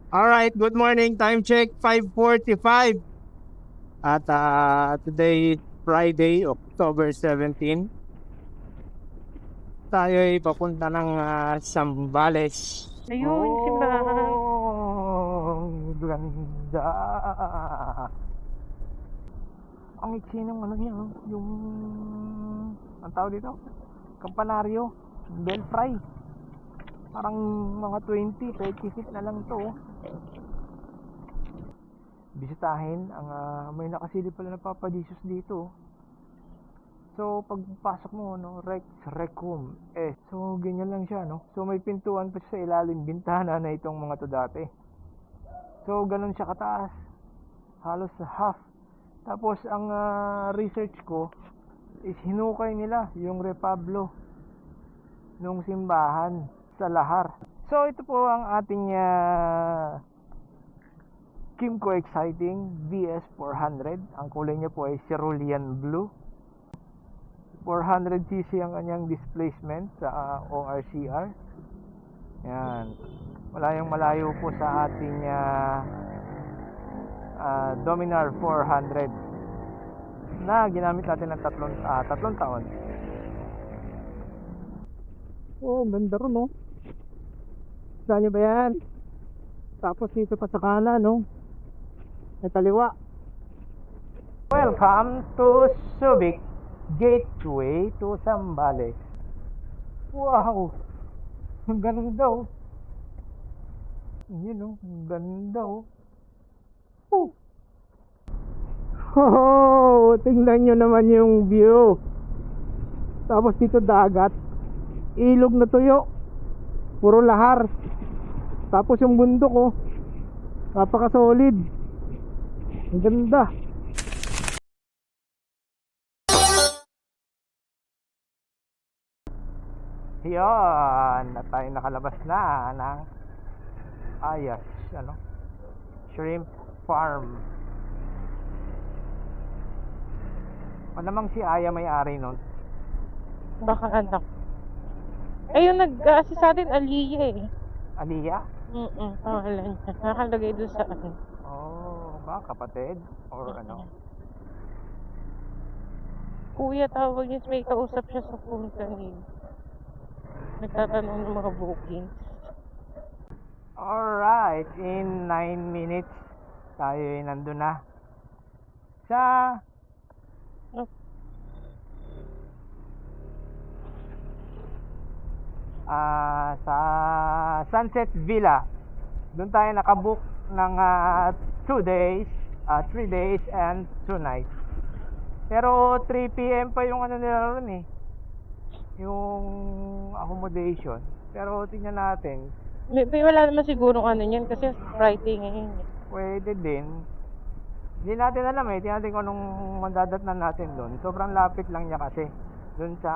Alright, good morning. Time check 5:45. At today is Friday, October 17. Tayo ay papunta ng Zambales. Ayun, yung simbahan. Ganda. Ang iksi ng ano niya, yung ang tawag dito, kampanaryo, belfry. Parang mga 30 feet na lang to. Bisitahin ang may nakasilip pala na Papa Jesus dito. So pagpasok mo no, Rex Recum so ganyan lang siya no. So may pintuan pa sa ilalim, bintana na itong mga to dati. So ganun siya kataas, halos half. Tapos ang research ko is hinukay nila yung Repablo nung simbahan sa Lahar. So ito po ang ating Kimco Exciting VS400. Ang kulay niya po ay cerulean blue. 400cc ang kanyang displacement sa ORCR. Yan. Malayo po sa ating Dominar 400 na ginamit natin ng tatlong taon. Oh, ganda rin no. Saan nyo ba yan? Tapos dito pa sa kanan no, sa kaliwa. Welcome to Subic Gateway to Zambales. Wow! Ang ganda oh. Yun oh, ang ganda oh. Oh, tingnan nyo naman yung view. Tapos dito dagat, ilog na tuyo, puro lahar. Tapos yung bundok oh, napaka solid. Ang ganda. Yan, na tayo nakalabas na ng Ayas, shrimp farm. O namang si Aya may-ari nun? Baka anak. Ayun, nag-assist sa atin, Aliyah eh. Aliyah? Pangalan niya. Nakalagay doon sa akin. Oh, ba kapatid? Or ano? Kuya tawag niya, may kausap siya sa phone kanina. Nagtatanong ng mga bookings. Alright, in 9 minutes tayo ay nandun na sa sa Sunset Villa. Doon tayo nakabook ng 2 days, 3 days and 2 nights. Pero 3 PM pa yung ano nila ron eh, yung accommodation. Pero tingnan natin, May wala naman siguro ano niyan kasi Friday ngayon. pwede din. Hindi natin alam eh, tingnan natin kung anong mandadatnan natin doon. Sobrang lapit lang niya kasi doon sa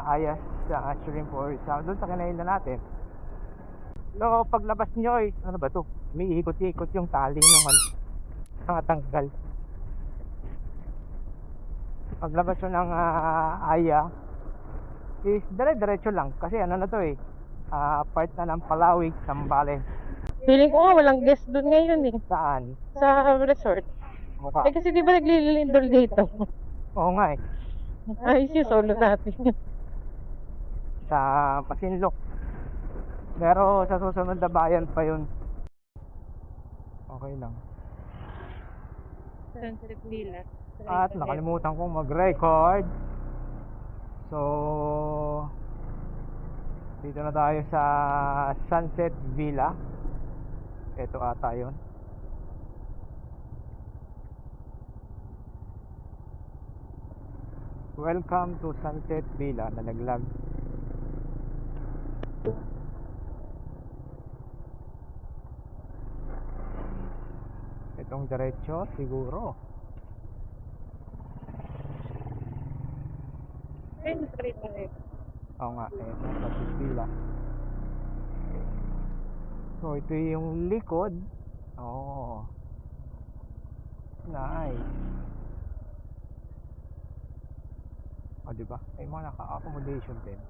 Ayas, sa Shrimp or sa doon sa kinainan natin. So paglabas nyo eh, ano ba to? May ikot-ikot yung tali ng tanggal. Paglabas nyo ng Aya is dire-diretso lang kasi ano na to eh, part na ng Palawig, Zambales. Feeling ko nga walang guest doon ngayon eh. Saan? Sa resort. Mukha. Eh kasi di ba naglilindol dito? Oo nga eh, Ayos yung solo natin. sa Pasinlok. Pero sa susunod na bayan pa yun. Okay lang. Sunset Villa. At nakalimutan kong mag-record. So dito na tayo sa Sunset Villa. Ito ata yun. Welcome to Sunset Villa. Nalaglag. Itong diretso siguro. Ayun, straight na rin. Oo nga, Sunset Villa. So ito yung likod. Oh, nice. O diba? May mga naka-accommodation din.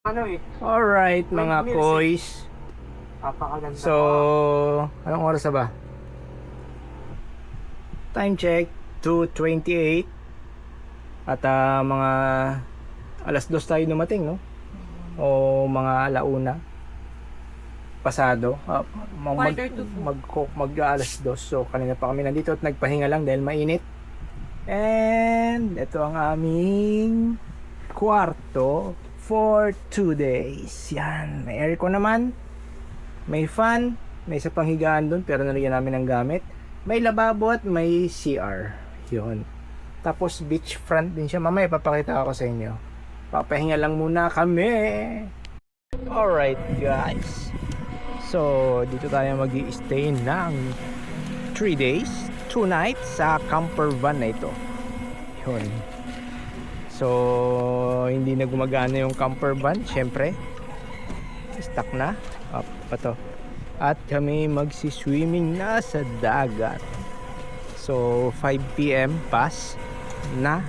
Ano eh, Alright mga Windmills, koys. napakaganda. So, anong oras na ba? Time check, 2:28. At mga alas 2 tayo dumating, no? O mga alauna. Pasado. Mag alas 2. So, kanina pa kami nandito at nagpahinga lang dahil mainit. And, ito ang aming kwarto for 2 days. Yan. May aircon naman. May fan. May isa pang higaan doon pero nalagyan namin ng gamit. May lababo at may CR. Yun. Tapos beach front din siya. Mamaya papakita ako sa inyo. Papahinga lang muna kami. Alright guys. So, dito tayo mag-i-stay ng 3 days, 2 nights sa camper van na ito. Yun. So, hindi na gumagana yung camper van, syempre. Stuck na. Pa to. At kami magsi-swimming na sa dagat. So 5 PM pass na.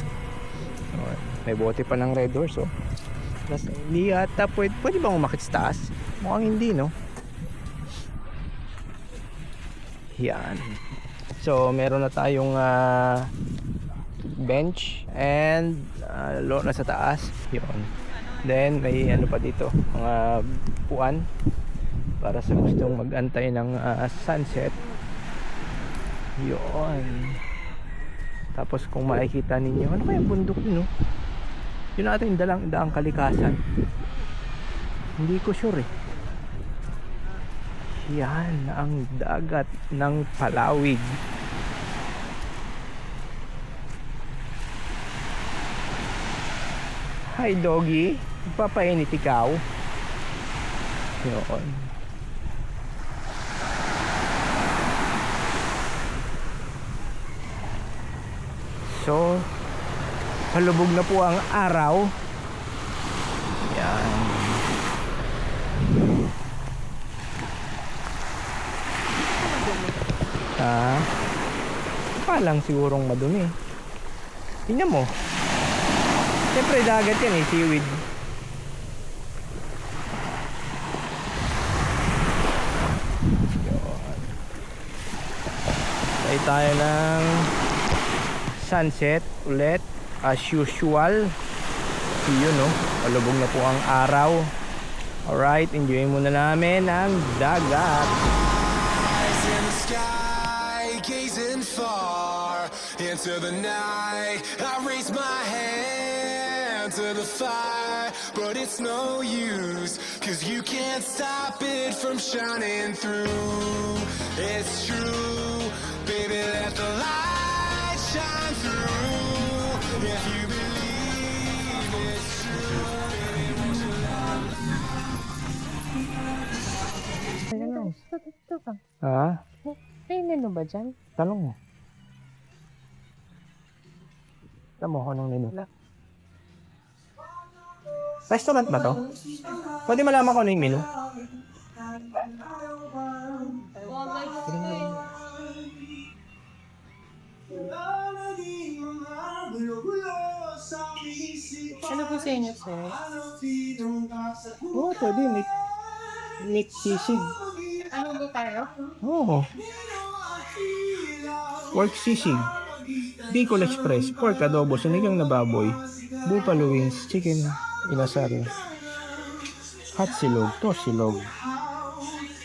May bote pa ng Red Horse. So hindi ata pwede bang umakit sa taas? Mukhang hindi, no? Yan. So meron na tayong bench and na sa taas. Yun. Then may ano pa dito, mga puan para sa gustong mag-antay ng sunset. Yun. Tapos kung makikita ninyo, ano kaya bundok yun, no? Yun natin yung daang kalikasan. Hindi ko sure eh. Yan ang dagat ng Palawig. Hi doggy, papainit ikaw. Yun. So, palubog na po ang araw. Yan. Palang sigurong madumi. Tingnan mo. Siyempre dagat yan eh, seaweed. Tayo tayo ng sunset ulit as usual. Yun, no? Palubog na po ang araw. Alright, enjoy muna namin ang dagat. Eyes in the sky, gazing far into the night. I raise my hand to the fire, but it's no use, 'cause you can't stop it from shining through. It's true, baby, let the light shine through. If you believe it's true, baby, won't you love me? Ha? May menu ba dyan? Tanong mo. Tanong mo kung anong nila. Restaurant ba to? Pwede malaman ko ano yung menu? Ano po sa inyo, sir? Oo, pwede. Meat sisig. Ano ba tayo? Oo. Pork sisig. Bicol Express. Pork adobo. Sinigang na baboy. Buffalo wings. Chicken inasal. Hot silog. Tosilog.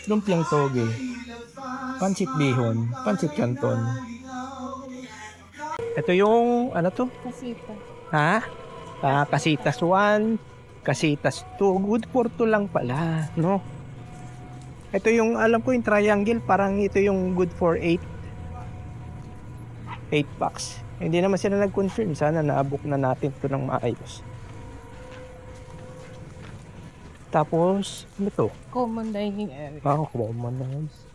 Lumpiang toge. Pansit bihon. Pansit canton. Ito yung ano to? Kasita. Ha? Kasitas 1, Kasitas 2. Good for 2 lang pala, no? Ito yung, alam ko yung triangle, parang ito yung good for 8 packs. Hindi naman sila nag-confirm. Sana na-book na natin ito ng maayos. Tapos, ano to? Common dining area. Common nice.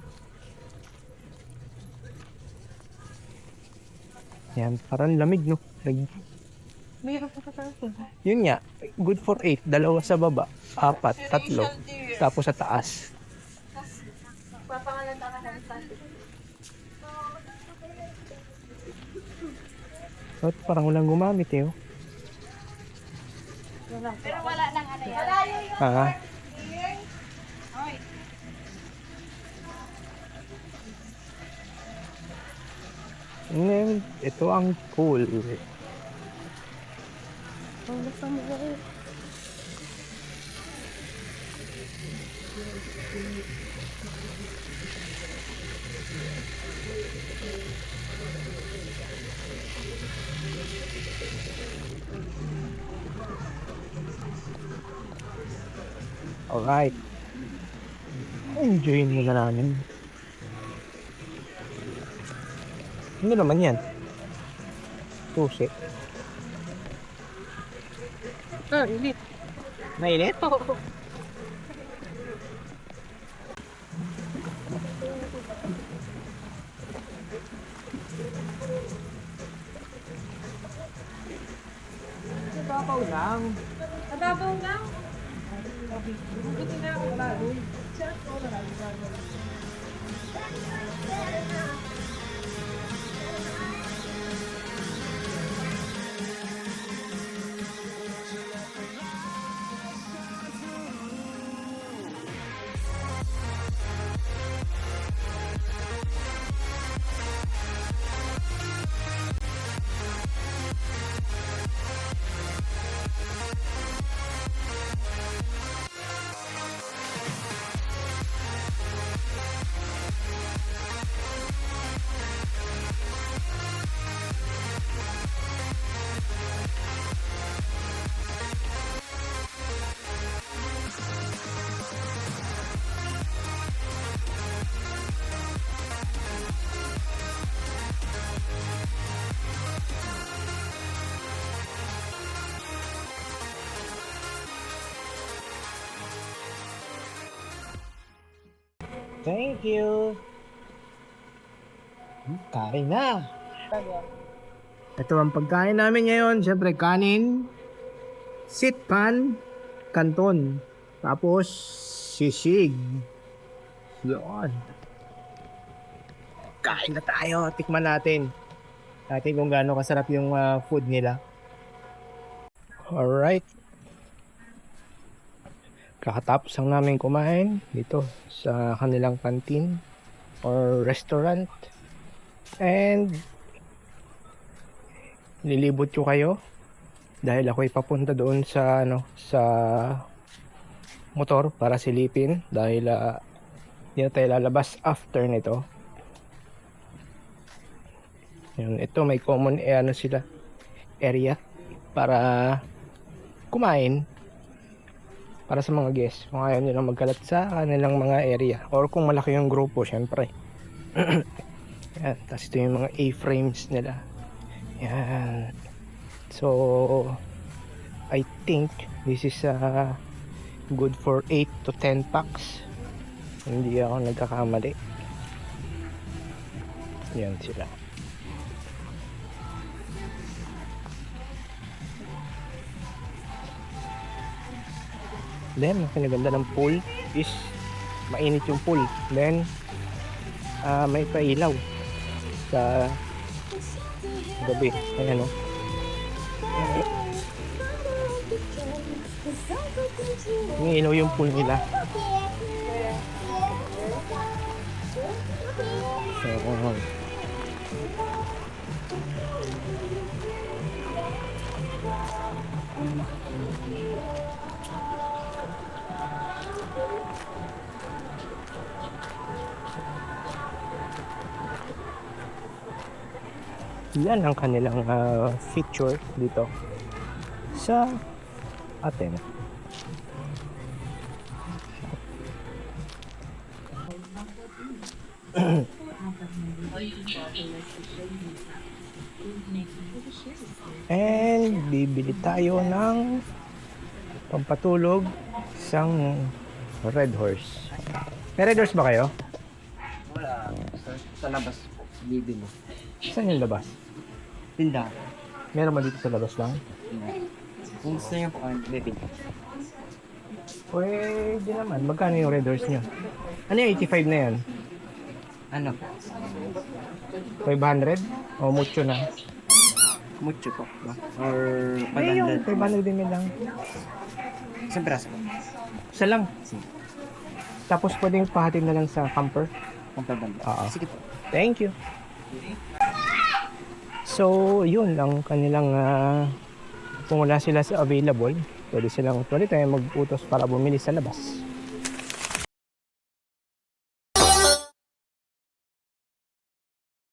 Yan, parang lamig, no? Mayroon pa tayo. Yun nga, good for 8. 2 sa baba, 4, 3. Tapos sa taas. Papangalanta ka ng static. At parang walang gumamit eh. Oh. Ha? Ito ang pool. Alright. Enjoyin muna namin. Ano naman yan? Susi. Init. Mainit? Nababaw lang. Nababaw lang. Thank you. Kain na. Ito ang pagkain namin ngayon. Siyempre kanin, sitpan, kanton, tapos sisig. Yun. Kain na tayo. Tikman natin. Natin kung gaano kasarap yung food nila. Alright. Kakatapos lang namin kumain dito sa kanilang canteen or restaurant. And nilibot ko kayo dahil ako'y papunta doon sa sa motor para silipin dahil hindi na tayo lalabas after nito. Yun, ito may common sila area para kumain para sa mga guests kung ayaw nilang magkalat sa kanilang mga area or kung malaki yung grupo syempre. Yan, tapos ito yung mga A-frames nila. Yan. So I think this is good for 8 to 10 packs. Hindi ako nagkakamali. Yan sila. Then, ang pinaganda ng pool is mainit yung pool. Then, may pailaw sa gabi. Ayan o. May ilaw yung pool nila. So, yan ang kanilang feature dito sa Athena. And bibili tayo ng pampatulog isang Red Horse. May Red Horse ba kayo? Wala. Sa labas po. Bibili. Saan yung labas? Tinda. Meron ba dito sa labas lang? Kung gusto niyo po kami bibili. Pwede naman. Magkano yung Red Horse nyo? Ano yung 85 na yan? Ano po? 500? O mucho na? Mucho po ba? Or May yung 500? 500 din lang. Isang piraso po. Isa lang. Sige. Tapos pwedeng pahatid na lang sa camper. Kung 500. Oo. Sige po. Thank you. So, yun ang kanilang kung wala sila sa available, pwede tayong mag-utos para bumili sa labas.